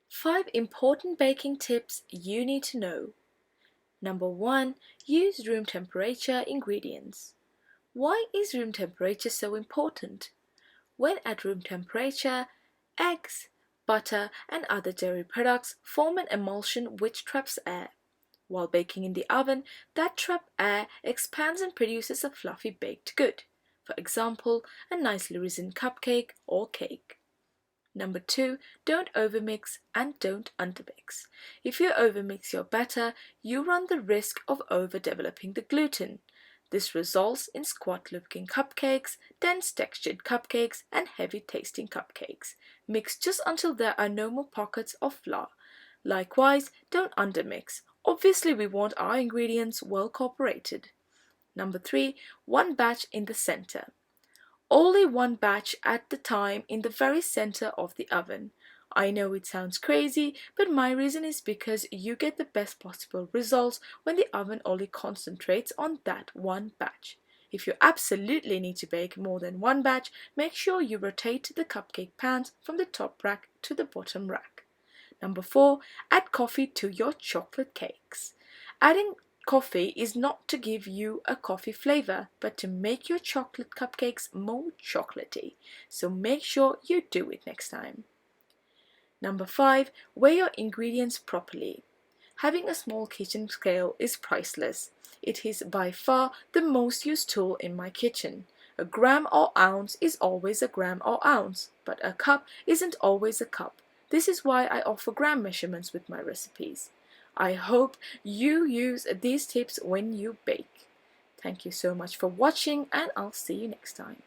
5 important baking tips you need to know. Number 1. Use room temperature ingredients. Why is room temperature so important? When at room temperature, eggs, butter and other dairy products form an emulsion which traps air. While baking in the oven, that trapped air expands and produces a fluffy baked good. For example, a nicely risen cupcake or cake. Number 2, don't overmix and don't undermix. If you overmix your batter, you run the risk of overdeveloping the gluten. This results in squat-looking cupcakes, dense textured cupcakes, and heavy-tasting cupcakes. Mix just until there are no more pockets of flour. Likewise, don't undermix. Obviously, we want our ingredients well cooperated. Number 3, one batch in the center. Only one batch at the time in the very center of the oven. I know it sounds crazy, but my reason is because you get the best possible results when the oven only concentrates on that one batch. If you absolutely need to bake more than one batch, make sure you rotate the cupcake pans from the top rack to the bottom rack. Number 4, add coffee to your chocolate cakes. Adding coffee is not to give you a coffee flavor, but to make your chocolate cupcakes more chocolatey. So make sure you do it next time. Number 5, weigh your ingredients properly. Having a small kitchen scale is priceless. It is by far the most used tool in my kitchen. A gram or ounce is always a gram or ounce, but a cup isn't always a cup. This is why I offer gram measurements with my recipes. I hope you use these tips when you bake. Thank you so much for watching, and I'll see you next time.